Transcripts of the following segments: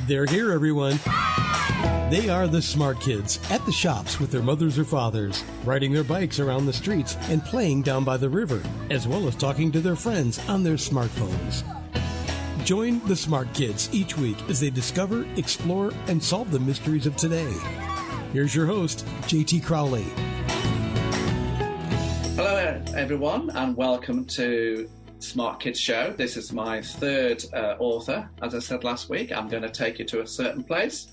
They're here, everyone. They are the smart kids at the shops with their mothers or fathers, riding their bikes around the streets and playing down by the river, as well as talking to their friends on their smartphones. Join the smart kids each week as they discover, explore, and solve the mysteries of today. Here's your host, JT Crowley. Hello, everyone, and welcome to Smart Kids Show. This is my third author. As I said last week, I'm going to take you to a certain place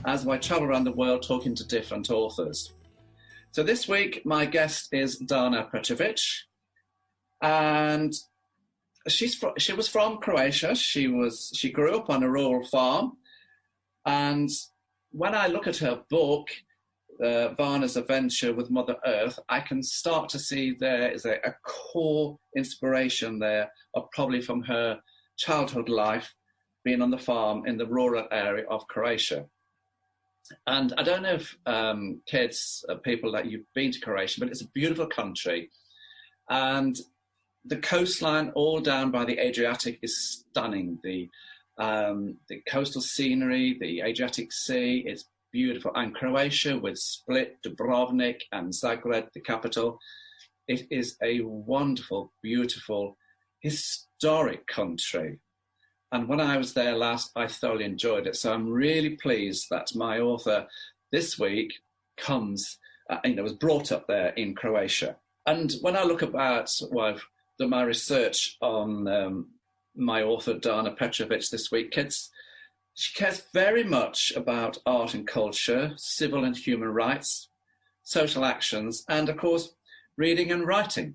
as I travel around the world talking to different authors. So this week, my guest is Donna Petrovich, and she was from Croatia. She grew up on a rural farm, and when I look at her book, Varna's Adventure with Mother Earth, I can start to see there is a core inspiration there, probably from her childhood life, being on the farm in the rural area of Croatia. And I don't know if people that you've been to Croatia, but it's a beautiful country. And the coastline all down by the Adriatic is stunning. The coastal scenery, the Adriatic Sea, is beautiful. And Croatia, with Split, Dubrovnik, and Zagreb, the capital, it is a wonderful, beautiful, historic country. And when I was there last, I thoroughly enjoyed it. So I'm really pleased that my author this week was brought up there in Croatia. And when I look about, I've done my research on my author, Donna Petrovich, this week, she cares very much about art and culture, civil and human rights, social actions, and, of course, reading and writing.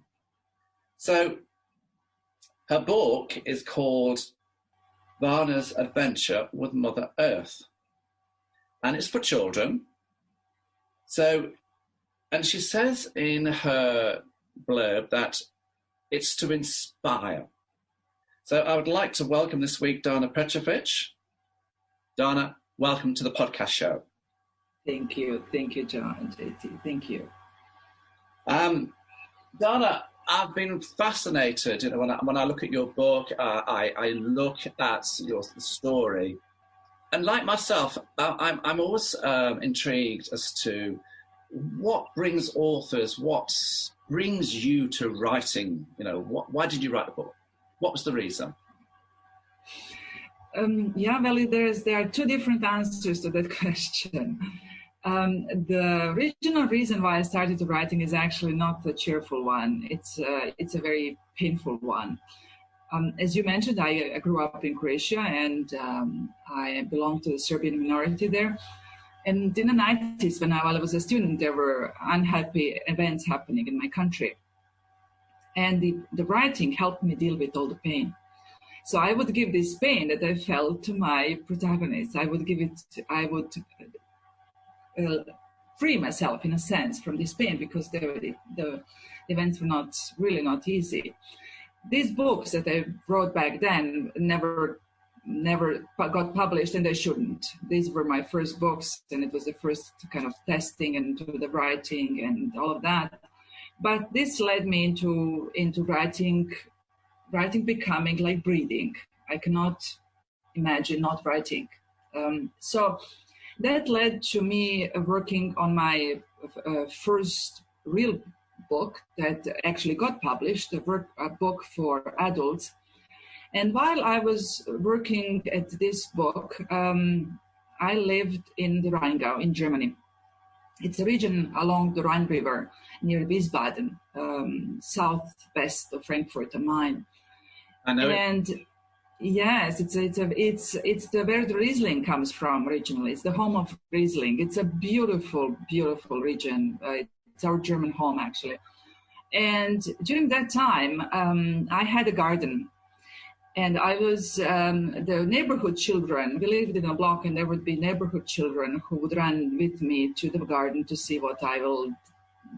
So her book is called Varna's Adventure with Mother Earth, and it's for children. And she says in her blurb that it's to inspire. So I would like to welcome this week Donna Petrovich. Donna, welcome to the podcast show. Thank you, John, JT. Thank you. Donna, I've been fascinated. When I look at your book, I look at your story, and like myself, I'm always intrigued as to what brings authors, what brings you to writing. Why did you write the book? What was the reason? There are two different answers to that question. The original reason why I started writing is actually not a cheerful one. It's a very painful one. As you mentioned, I grew up in Croatia, and I belong to the Serbian minority there. And in the 90s, while I was a student, there were unhappy events happening in my country. And the writing helped me deal with all the pain. So I would give this pain that I felt to my protagonist. I would free myself, in a sense, from this pain, because the events were not easy. These books that I wrote back then never got published, and they shouldn't. These were my first books, and it was the first kind of testing and to the writing and all of that. But this led me into writing becoming like breathing. I cannot imagine not writing. So that led to me working on my first real book that actually got published, a book for adults. And while I was working at this book, I lived in the Rheingau in Germany. It's a region along the Rhine River near Wiesbaden, southwest of Frankfurt am Main. I know and it. Yes, it's where the Riesling comes from originally. It's the home of Riesling. It's a beautiful, beautiful region. It's our German home, actually. And during that time, I had a garden. And I was the neighborhood children. We lived in a block, and there would be neighborhood children who would run with me to the garden to see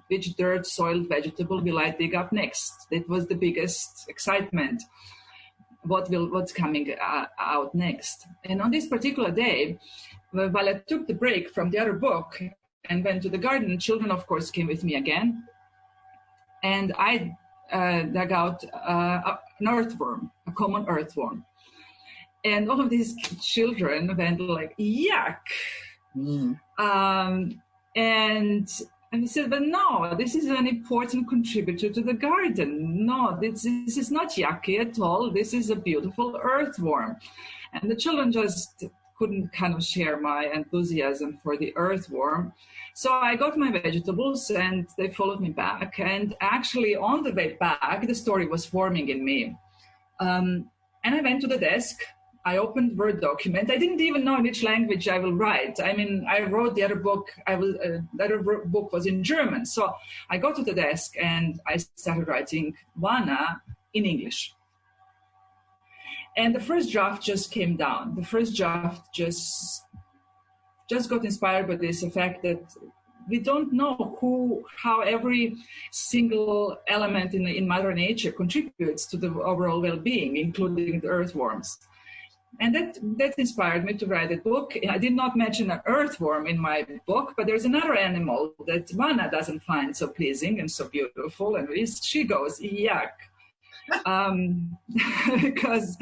which dirt, soiled vegetable will I dig up next. That was the biggest excitement. What's coming out next? And on this particular day, while I took the break from the other book and went to the garden, children, of course, came with me again. And I dug out an earthworm, a common earthworm. And all of these children went like, yuck. And I said, but no, this is an important contributor to the garden. No, this is not yucky at all. This is a beautiful earthworm. And the children just couldn't kind of share my enthusiasm for the earthworm. So I got my vegetables and they followed me back. And actually on the way back, the story was forming in me. And I went to the desk. I opened Word document. I didn't even know in which language I will write. I mean, I wrote the other book. The other book was in German. So I got to the desk and I started writing Vana in English. And the first draft just came down. The first draft just got inspired by this fact that we don't know how every single element in Mother Nature contributes to the overall well-being, including the earthworms. And that inspired me to write a book. I did not mention an earthworm in my book, but there's another animal that Vana doesn't find so pleasing and so beautiful. And she goes, yuck. Because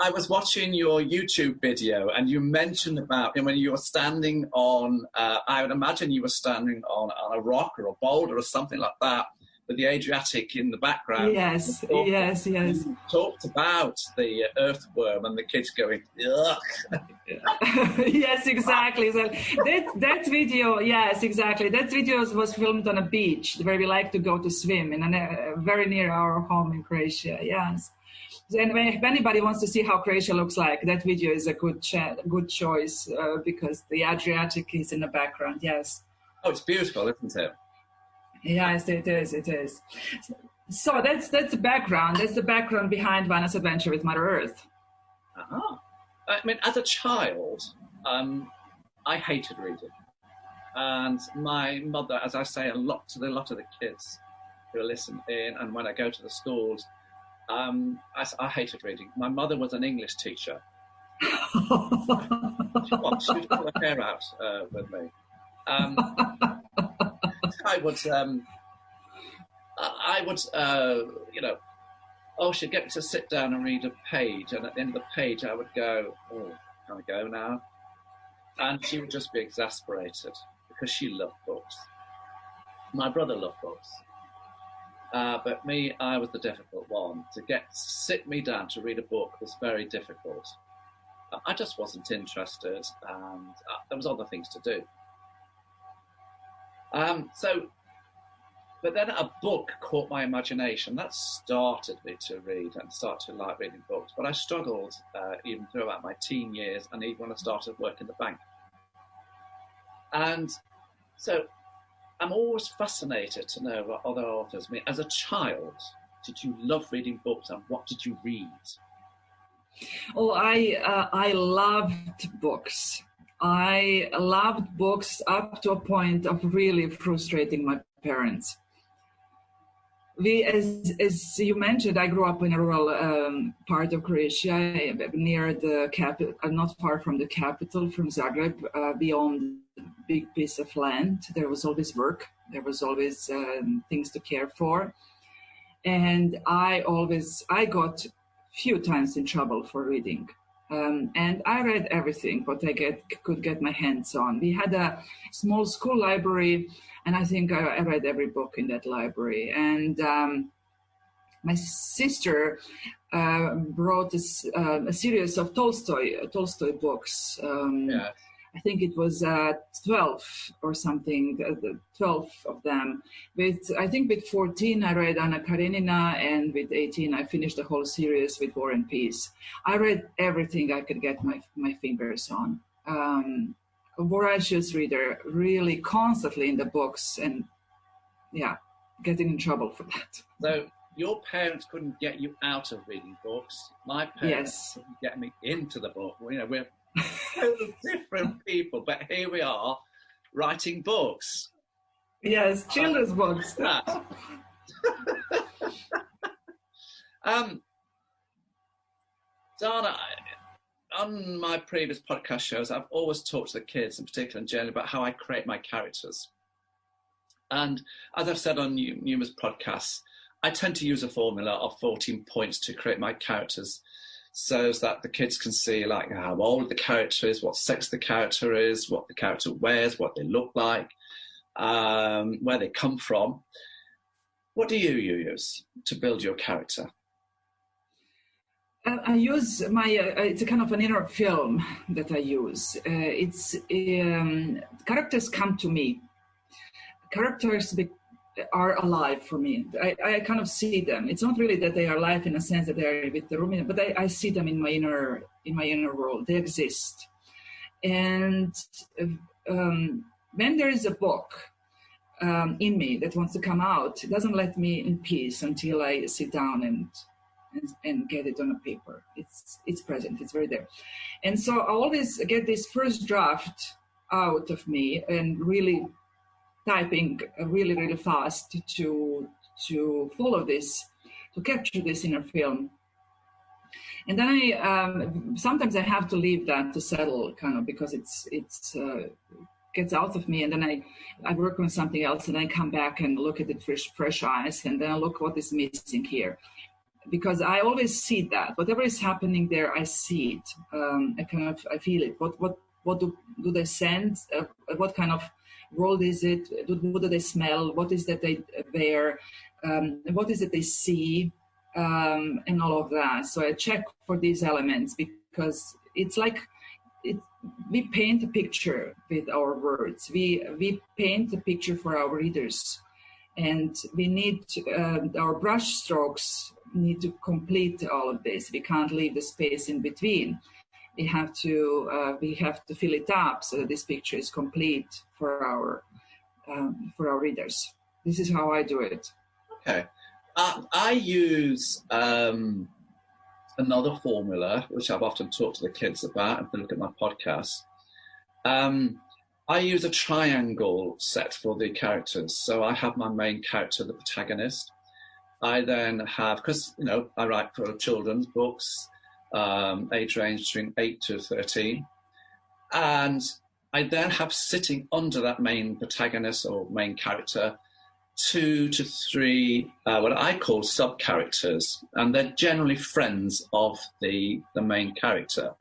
I was watching your YouTube video and you mentioned about when you were standing on, I would imagine you were standing on a rock or a boulder or something like that, with the Adriatic in the background. Yes. You talked about the earthworm and the kids going, ugh. Yes, exactly. So that video, yes, exactly. That video was filmed on a beach where we like to go to swim, very near our home in Croatia. Yes. And if anybody wants to see how Croatia looks like, that video is a good choice because the Adriatic is in the background. Yes. Oh, it's beautiful, isn't it? Yes, it is. It is. So that's the background. That's the background behind Vana's adventure with Mother Earth. Uh-huh. I mean, as a child, I hated reading, and my mother, as I say, a lot of the kids who listen in, and when I go to the schools, I hated reading. My mother was an English teacher. She would pull her hair out with me. I would, she'd get me to sit down and read a page, and at the end of the page, I would go, "Oh, can I go now?" And she would just be exasperated because she loved books. My brother loved books, but me, I was the difficult one. To sit me down to read a book was very difficult. I just wasn't interested, and there was other things to do. But then a book caught my imagination. That started me to read and start to like reading books. But I struggled even throughout my teen years and even when I started work in the bank. And so I'm always fascinated to know what other authors mean. As a child, did you love reading books and what did you read? Oh, I loved books. I loved books up to a point of really frustrating my parents. As you mentioned, I grew up in a rural part of Croatia, near the capital, not far from the capital, from Zagreb. We owned a big piece of land. There was always work. There was always things to care for. And I got few times in trouble for reading. And I read everything what I could get my hands on. We had a small school library, and I think I read every book in that library. And my sister brought a series of Tolstoy books. Yeah. I think it was 12 or something, 12 of them. I think with 14 I read Anna Karenina, and with 18 I finished the whole series with War and Peace. I read everything I could get my fingers on. A voracious reader, really constantly in the books, and getting in trouble for that. So your parents couldn't get you out of reading books. My parents couldn't get me into the book. We're different people, but here we are writing books. Yes, children's books. Donna, on my previous podcast shows, I've always talked to the kids, in particular and generally, about how I create my characters. And as I've said on numerous podcasts, I tend to use a formula of 14 points to create my characters. so that the kids can see like how old the character is, what sex the character is, what the character wears, what they look like, where they come from. What do you use to build your character? I use it's a kind of an inner film that I use. Characters come to me. Characters are alive for me. I kind of see them. It's not really that they are alive in a sense that they are with the room, but I see them in my inner world. They exist. And when there is a book in me that wants to come out, it doesn't let me in peace until I sit down and get it on a paper. It's present. It's very there. And so I always get this first draft out of me and really typing really, really fast to follow this, to capture this inner film. And then I sometimes I have to leave that to settle, kind of, because it's gets out of me, and then I work on something else, and I come back and look at it fresh eyes, and then I look what is missing here, because I always see that whatever is happening there, I see it. I feel it. What do they sense? What kind of world is it? What do they smell? What is that they wear? What is it they see? And all of that. So I check for these elements, because it's like we paint a picture with our words. We paint a picture for our readers, and we need our brush strokes need to complete all of this. We can't leave the space in between. We have to fill it up so that this picture is complete for our readers. This is how I do it. Okay. I use another formula, which I've often talked to the kids about if they look at my podcast. I use a triangle set for the characters. So I have my main character, the protagonist. I then have, because, I write for children's books, age range between 8 to 13. And I then have sitting under that main protagonist or main character 2 to 3 what I call sub-characters, and they're generally friends of the main character,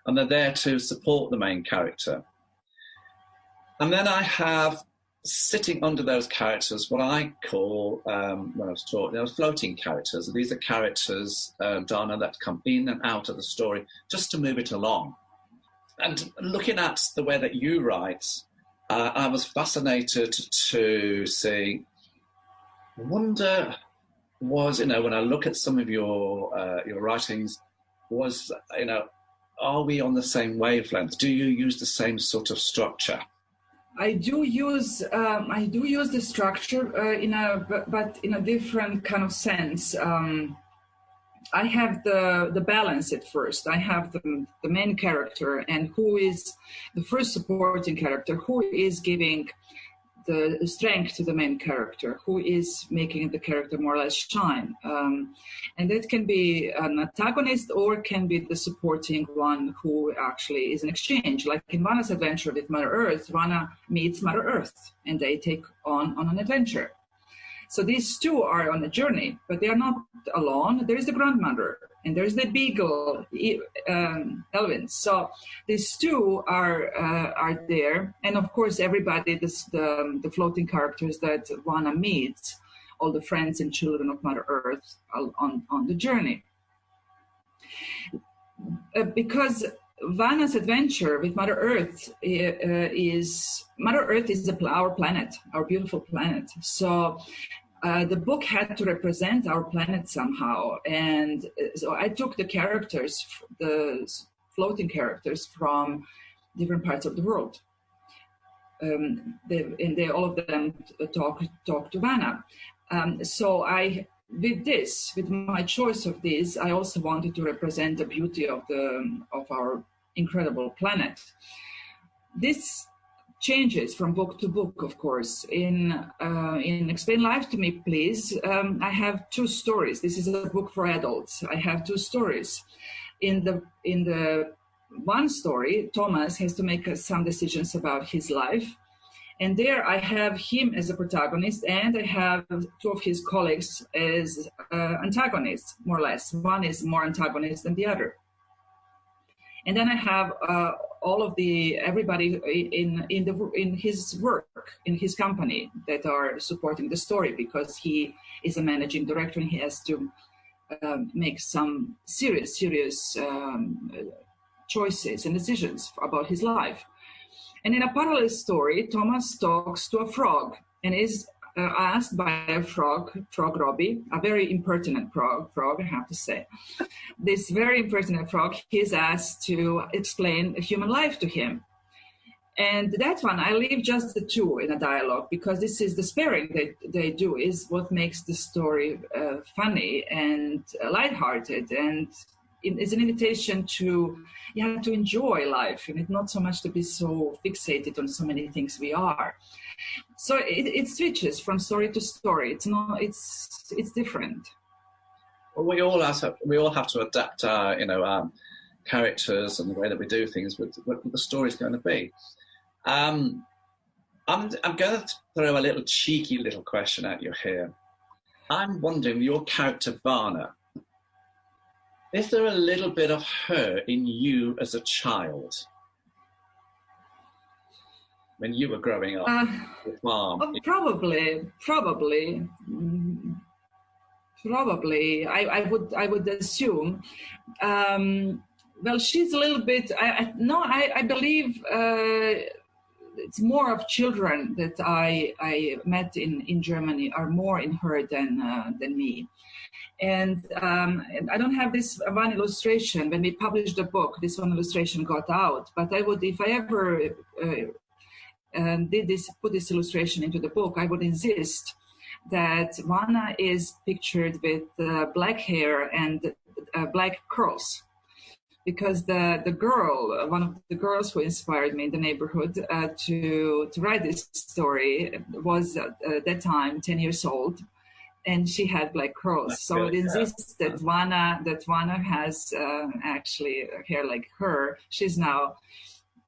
and they're there to support the main character. And then I have sitting under those characters what I call, when I was taught, floating characters. These are characters, Donna, that come in and out of the story just to move it along. And looking at the way that you write, I was fascinated to see, wonder was, when I look at some of your writings, was, are we on the same wavelength? Do you use the same sort of structure? I do use the structure but in a different kind of sense. I have the balance at first. I have the main character, and who is the first supporting character, who is giving the strength to the main character, who is making the character more or less shine. And that can be an antagonist, or can be the supporting one who actually is an exchange. Like in Vanna's adventure with Mother Earth, Vanna meets Mother Earth, and they take on an adventure. So these two are on a journey, but they are not alone. There is the grandmother, and there's the beagle, Elvin. So these two are there, and of course everybody, the floating characters that Vanna meets, all the friends and children of Mother Earth on the journey. Because Vanna's adventure with Mother Earth is our planet, our beautiful planet. So the book had to represent our planet somehow, and so I took the characters, the floating characters from different parts of the world. All of them talk to Vanna. So with my choice of this, I also wanted to represent the beauty of our incredible planet. This changes from book to book, of course. In Explain Life to Me, Please, I have 2 stories. This is a book for adults. I have 2 stories. In the one story, Thomas has to make some decisions about his life, And there I have him as a protagonist, and I have two of his colleagues as antagonists, more or less. One is more antagonist than the other. And then I have all of everybody in his work, in his company, that are supporting the story, because he is a managing director and he has to make some serious choices and decisions about his life. And in a parallel story, Thomas talks to a frog and is asked by a frog Robbie, a very impertinent frog, I have to say. This very impertinent frog, he's asked to explain human life to him. And that one, I leave just the two in a dialogue, because this is the sparring they do is what makes the story funny and lighthearted, and it's an invitation to enjoy life, and it's not so much to be so fixated on so many things we are. So it switches from story to story. It's different. Well, we all have to adapt our characters and the way that we do things with what the story's going to be. I'm going to throw a little cheeky little question at you here. I'm wondering, your character Varna, is there a little bit of her in you as a child when you were growing up? Probably. I would assume. Well, she's a little bit. I believe it's more of children that I met in Germany are more in her than me. And I don't have this one illustration. When we published the book, this one illustration got out. But I would, if I ever put this illustration into the book, I would insist that Vanna is pictured with black hair and black curls. Because one of the girls who inspired me in the neighborhood to write this story was at that time 10 years old, and she had black curls. So it insists that Vanna has actually hair like her. She's now,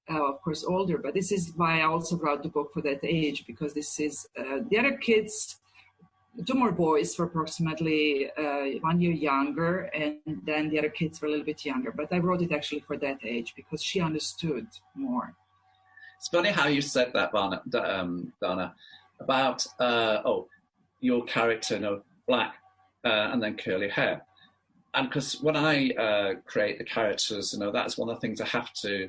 of course, older, but this is why I also wrote the book for that age, because this is the other kids. Two more boys were approximately 1 year younger, and then the other kids were a little bit younger. But I wrote it actually for that age because she understood more. It's funny how you said that, Donna, about your character, black and then curly hair. And because when I create the characters, that's one of the things I have to,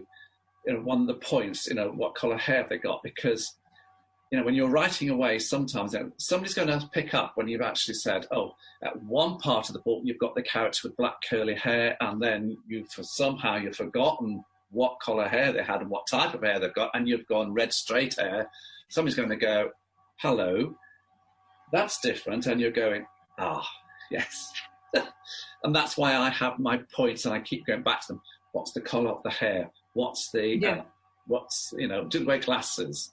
one of the points, what colour hair have they got? Because when you're writing away, sometimes somebody's going to pick up when you've actually said, at one part of the book, you've got the character with black curly hair, and then you've forgotten what colour hair they had and what type of hair they've got, and you've gone red straight hair. Somebody's going to go, hello, that's different. And you're going, yes. And that's why I have my points and I keep going back to them. What's the colour of the hair? What's the, do they wear glasses?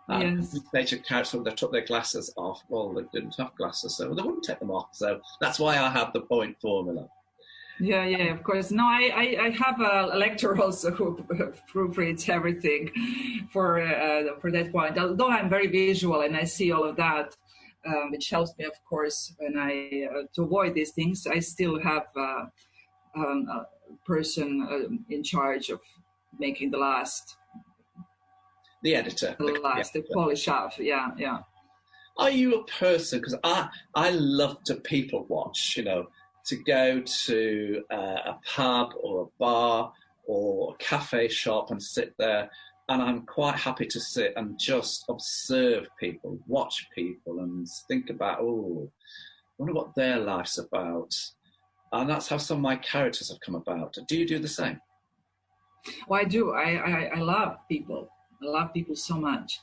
Yes. Nature characters, they took their glasses off. Well, they didn't have glasses, so they wouldn't take them off. So that's why I have the point formula. Yeah, of course. No, I have a lecturer also who proofreads everything for that point. Although I'm very visual and I see all of that, which helps me, of course, when I to avoid these things. I still have a person in charge of making the last. The editor. The polish off, yeah. Are you a person, because I love to people watch, to go to a pub or a bar or a cafe shop and sit there, and I'm quite happy to sit and just observe people, watch people and think about, I wonder what their life's about. And that's how some of my characters have come about. Do you do the same? Well, I do. I love people. I love people so much.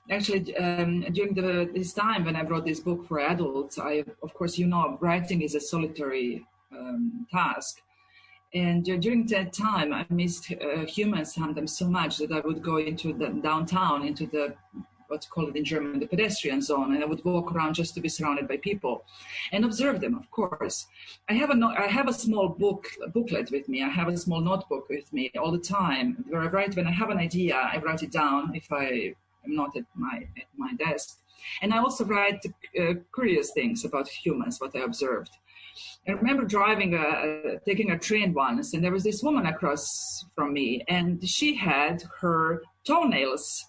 Actually, during this time when I wrote this book for adults, of course, writing is a solitary task. And during that time, I missed humans sometimes so much that I would go into the downtown, into the, what's called in German, the pedestrian zone, and I would walk around just to be surrounded by people and observe them, of course. I have a small booklet with me. I have a small notebook with me all the time where I write. When I have an idea, I write it down if I I'm not at my desk. And I also write curious things about humans, what I observed. I remember taking a train once, and there was this woman across from me, and she had her toenails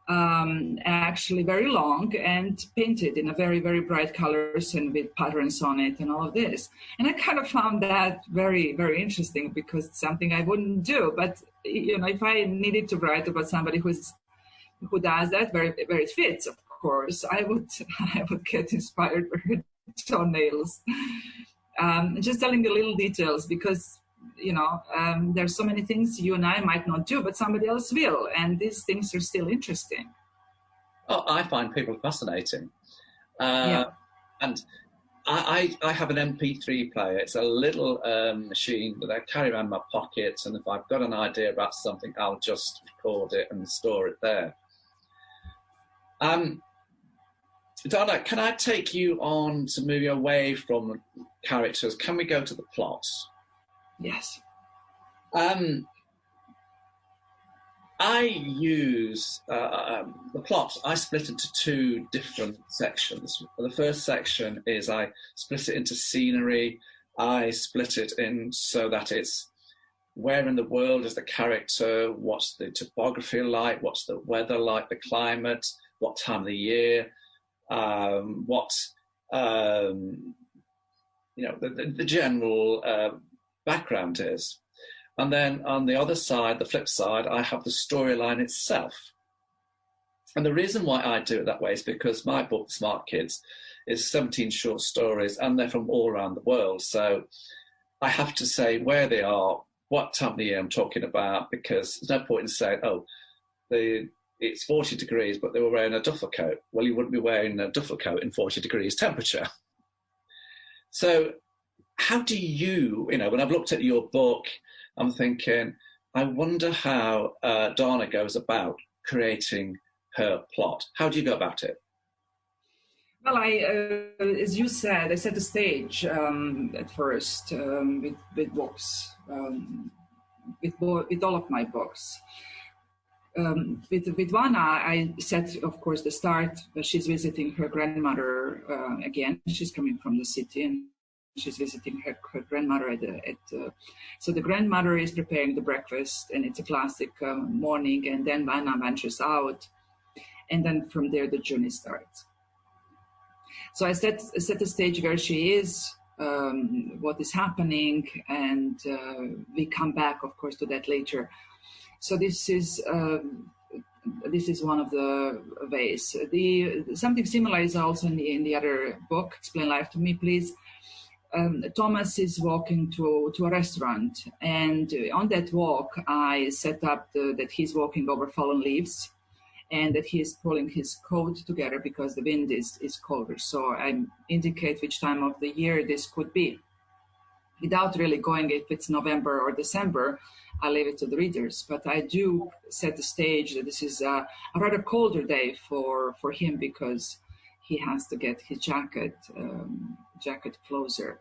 actually very long and painted in a very, very bright colors and with patterns on it and all of this. And I kind of found that very, very interesting because it's something I wouldn't do. But, if I needed to write about somebody who does that, very, very fits, of course, I would get inspired by her toenails. Just telling the little details because, there's so many things you and I might not do, but somebody else will. And these things are still interesting. Oh, I find people fascinating. Yeah. And I have an MP3 player. It's a little machine that I carry around in my pocket. And if I've got an idea about something, I'll just record it and store it there. Donna, can I take you on to move you away from characters? Can we go to the plot? Yes. I use the plot. I split into two different sections. The first section is I split it into scenery. I split it in so that it's where in the world is the character, what's the topography like, what's the weather like, the climate, what time of the year, the general background is. And then on the other side, the flip side, I have the storyline itself. And the reason why I do it that way is because my book, Smart Kids, is 17 short stories, and they're from all around the world. So I have to say where they are, what time of the year I'm talking about, because there's no point in saying, it's 40 degrees, but they were wearing a duffel coat. Well, you wouldn't be wearing a duffel coat in 40 degrees temperature. So how do you, when I've looked at your book, I'm thinking, I wonder how Donna goes about creating her plot. How do you go about it? Well, as you said, I set the stage at first with books, with all of my books. With Donna, I set, of course, the start. She's visiting her grandmother again. She's coming from the city, and she's visiting her grandmother so the grandmother is preparing the breakfast, and it's a classic morning, and then Donna ventures out, and then from there the journey starts. So I set the stage where she is, what is happening, and we come back, of course, to that later. So this is one of the ways. Something similar is also in the other book, Explain Life to Me, Please. Thomas is walking to a restaurant, and on that walk, I set up that he's walking over fallen leaves, and that he is pulling his coat together because the wind is colder. So I indicate which time of the year this could be. Without really going if it's November or December, I leave it to the readers. But I do set the stage that this is a rather colder day for him because he has to get his jacket closer.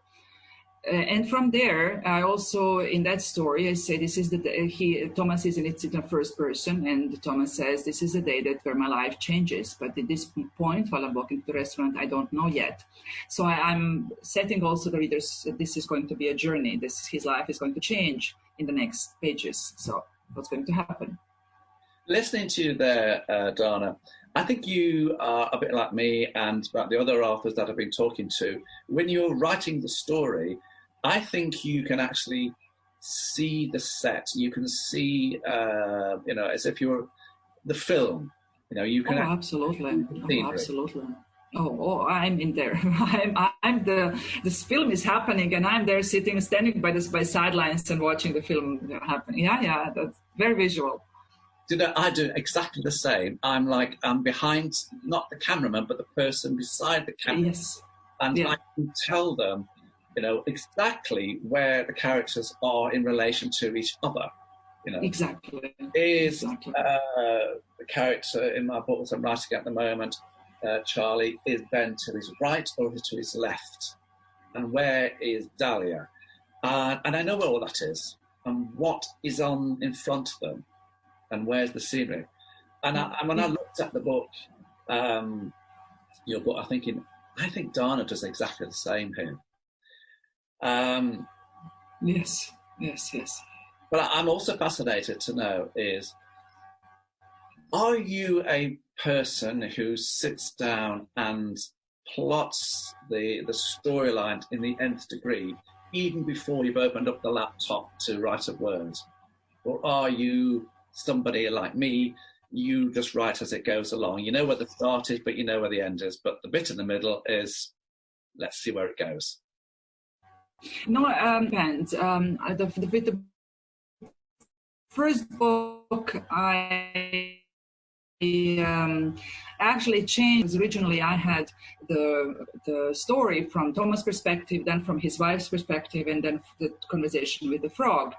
And from there, I also, in that story, I say this is the day Thomas is in the first person, and Thomas says, this is the day where my life changes. But at this point, while I'm walking to the restaurant, I don't know yet. So I'm setting also the readers that this is going to be a journey. His life is going to change in the next pages. So what's going to happen? Listening to you there, Donna, I think you are a bit like me and about the other authors that I've been talking to. When you're writing the story, I think you can actually see the set. You can see, as if you're the film. You can. Oh, absolutely. Absolutely. Oh, I'm in there. I'm this film is happening, and I'm there standing by sidelines and watching the film happen. Yeah, that's very visual. I do exactly the same. I'm behind, not the cameraman, but the person beside the camera. Yes. And I can tell them, exactly where the characters are in relation to each other. Exactly. The character in my book that I'm writing at the moment, Charlie, is Ben to his right or to his left? And where is Dahlia? And I know where all that is. And what is on in front of them? And where's the scenery? And when I look looked at the book, your book, I think Donna does exactly the same here. Yes, yes, yes. But I'm also fascinated to know is, are you a person who sits down and plots the storyline in the nth degree even before you've opened up the laptop to write a word? Or are you somebody like me, you just write as it goes along? You know where the start is, but you know where the end is. But the bit in the middle is, let's see where it goes. No, depends. With the first book, I actually changed. Originally, I had the story from Thomas' perspective, then from his wife's perspective, and then the conversation with the frog.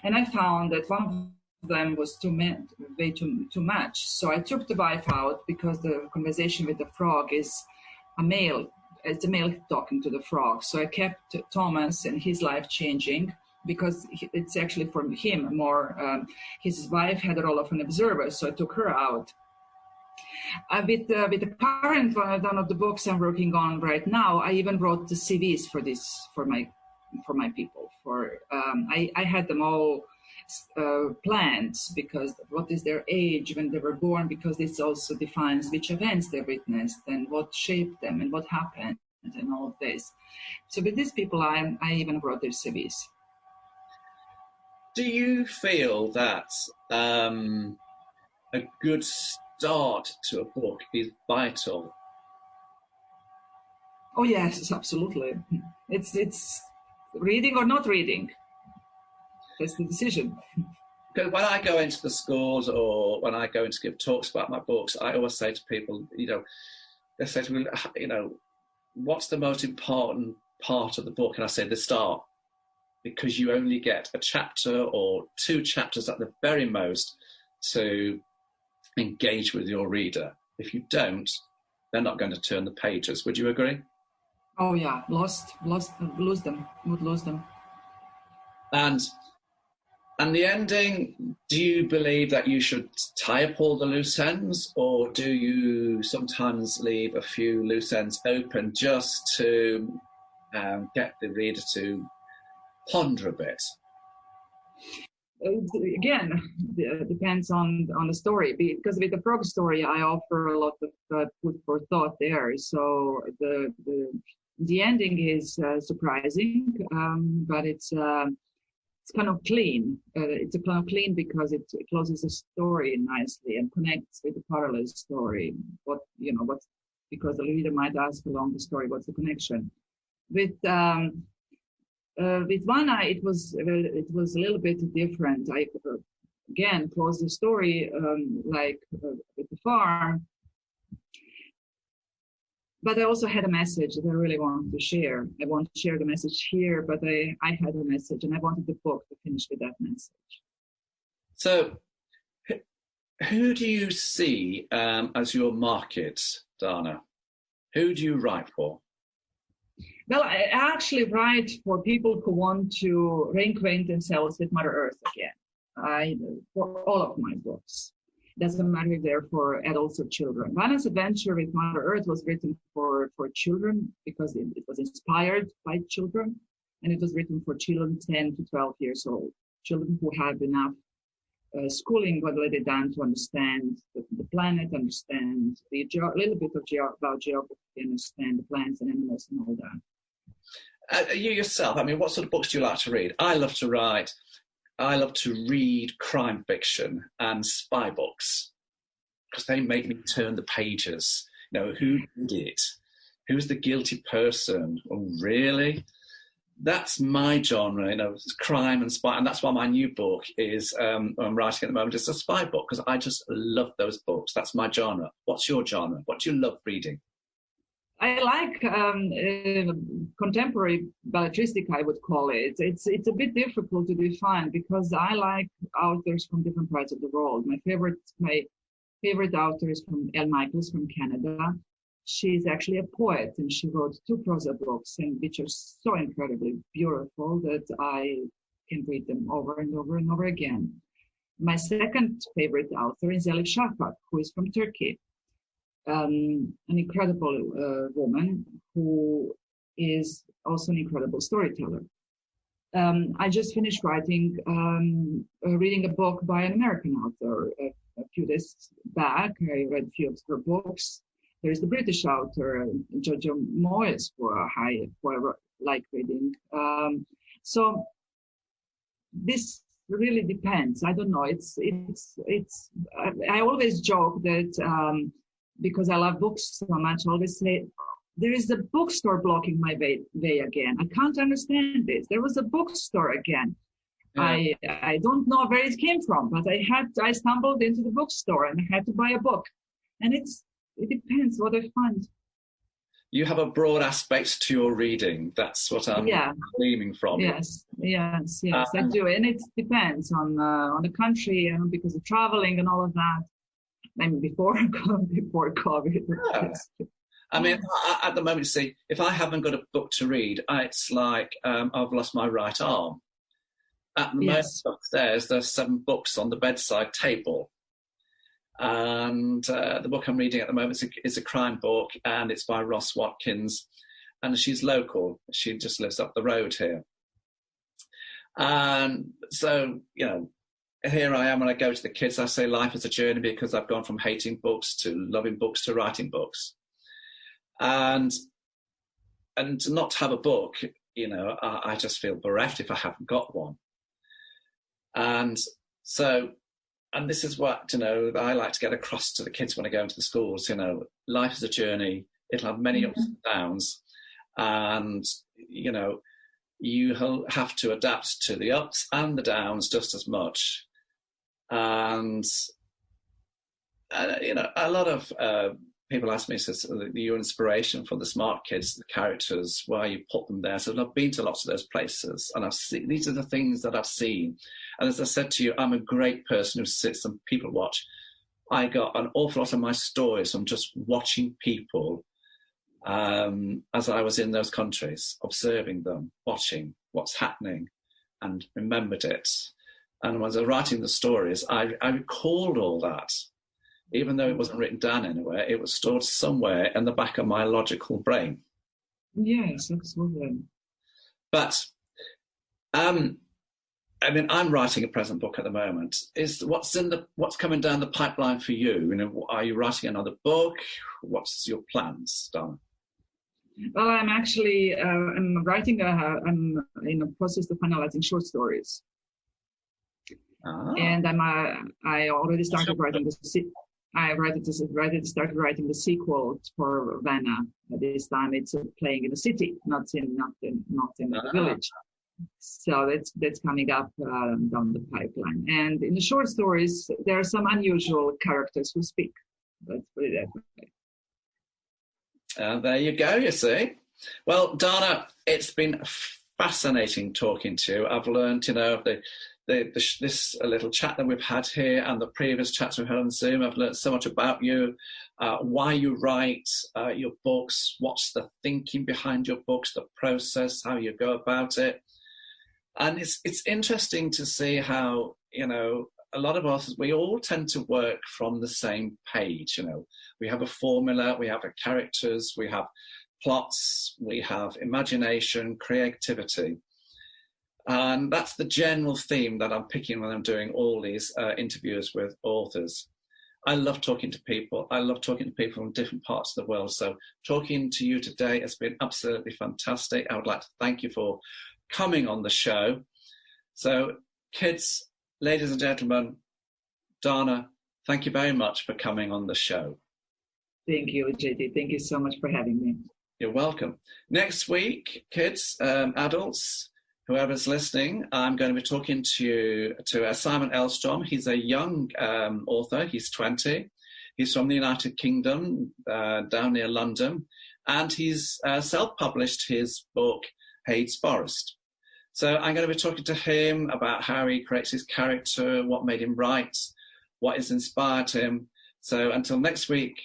And I found that one of them was way too much. So I took the wife out because the conversation with the frog is a male. It's a male talking to the frog. So I kept Thomas and his life changing, because it's actually from him more. His wife had the role of an observer, so I took her out. With the current one of the books I'm working on right now, I even wrote the CVs for my people. I had them all planned, because what is their age when they were born, because this also defines which events they witnessed and what shaped them and what happened and all of this. So with these people, I even wrote their CVs. Do you feel that a good start to a book is vital? Oh yes, absolutely. It's reading or not reading. That's the decision. Because when I go into the schools or when I go in to give talks about my books, I always say to people, they say to me, what's the most important part of the book? And I say the start, because you only get a chapter or 2 chapters at the very most to engage with your reader. If you don't, they're not going to turn the pages. Would you agree? Oh yeah, lose them. And the ending, do you believe that you should tie up all the loose ends, or do you sometimes leave a few loose ends open just to get the reader to ponder a bit? Again, depends on the story, because with the frog story, I offer a lot of food for thought there. So the ending is surprising, but it's kind of clean. It's kind of clean because it closes the story nicely and connects with the parallel story. Because the reader might ask along the story, what's the connection? With Vana, it was a little bit different. I again closed the story with the farm, but I also had a message that I really wanted to share. I want to share the message here, but I had a message, and I wanted the book to finish with that message. So, who do you see as your market, Donna? Who do you write for? Well, I actually write for people who want to reacquaint themselves with Mother Earth again. For all of my books. Doesn't matter if they're for adults or children. Vana's adventure with Mother Earth was written for children because it was inspired by children, and it was written for children 10 to 12 years old, children who have enough schooling already done to understand the planet, understand a little bit about geography, understand the plants and animals and all that. You yourself, what sort of books do you like to read? I love to write. I love to read crime fiction and spy books because they make me turn the pages. Who did it? Who's the guilty person? Oh, really? That's my genre, crime and spy. And that's why my new book is, I'm writing at the moment, it's a spy book because I just love those books. That's my genre. What's your genre? What do you love reading? I like contemporary belletristic, I would call it. It's a bit difficult to define because I like authors from different parts of the world. My favorite author is from Elle Michaels from Canada. She's actually a poet, and she wrote 2 prosa books, which are so incredibly beautiful that I can read them over and over and over again. My second favorite author is Elif Shafak, who is from Turkey. An incredible woman who is also an incredible storyteller. I just finished reading a book by an American author a few days back. I read a few of her books. There is the British author, Jojo Moyes, who I like reading. So this really depends. I don't know. I always joke that because I love books so much, I always say, there is a bookstore blocking my way again. I can't understand this. There was a bookstore again. Yeah. I don't know where it came from, but I stumbled into the bookstore and I had to buy a book. And it depends what I find. You have a broad aspect to your reading. That's what I'm gleaming from. Yes, I do. And it depends on the country, because of traveling and all of that. I mean, before COVID. Yeah. I mean, at the moment, see, if I haven't got a book to read, it's like I've lost my right arm. At the moment upstairs, there's 7 books on the bedside table. And the book I'm reading at the moment is a crime book, and it's by Ross Watkins. And she's local. She just lives up the road here. And so, here I am when I go to the kids, I say life is a journey, because I've gone from hating books to loving books to writing books. And to not have a book, I just feel bereft if I haven't got one. And so, and this is what, I like to get across to the kids when I go into the schools, life is a journey. It'll have many ups and downs. And, you have to adapt to the ups and the downs just as much. And, a lot of people ask me, says, your inspiration for the smart kids, the characters, why you put them there. So I've been to lots of those places, and these are the things that I've seen. And as I said to you, I'm a great person who sits and people watch. I got an awful lot of my stories from just watching people as I was in those countries, observing them, watching what's happening, and remembered it. And when I was writing the stories, I recalled all that. Even though it wasn't written down anywhere, it was stored somewhere in the back of my logical brain. Yes, absolutely. But, I'm writing a present book at the moment. What's coming down the pipeline for you? Are you writing another book? What's your plans, Donna? Well, I'm actually, I'm writing, I'm in the process of finalizing short stories. And I already started writing started writing the sequel for Vanna. This time it's playing in the city, not in the village. So that's coming up down the pipeline. And in the short stories, there are some unusual characters who speak. Let's put it that way. There you go, you see. Well, Donna, it's been fascinating talking to you. I've learned, this little chat that we've had here and the previous chats we've had on Zoom. I've learned so much about you, why you write your books, what's the thinking behind your books, the process, how you go about it. And it's interesting to see how, a lot of us, we all tend to work from the same page. We have a formula, we have characters, we have plots, we have imagination, creativity. And that's the general theme that I'm picking when I'm doing all these interviews with authors. I love talking to people. I love talking to people from different parts of the world. So talking to you today has been absolutely fantastic. I would like to thank you for coming on the show. So kids, ladies and gentlemen, Donna, thank you very much for coming on the show. Thank you, JD. Thank you so much for having me. You're welcome. Next week, kids, adults, whoever's listening, I'm going to be talking to Simon Elstrom. He's a young author. He's 20. He's from the United Kingdom, down near London. And he's self-published his book, Hades Forest. So I'm going to be talking to him about how he creates his character, what made him write, what has inspired him. So until next week,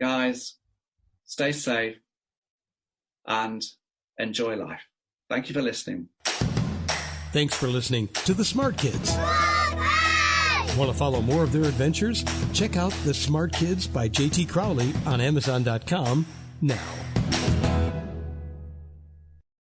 guys, stay safe and enjoy life. Thank you for listening. Thanks for listening to The Smart Kids. Want to follow more of their adventures? Check out The Smart Kids by J.T. Crowley on Amazon.com now.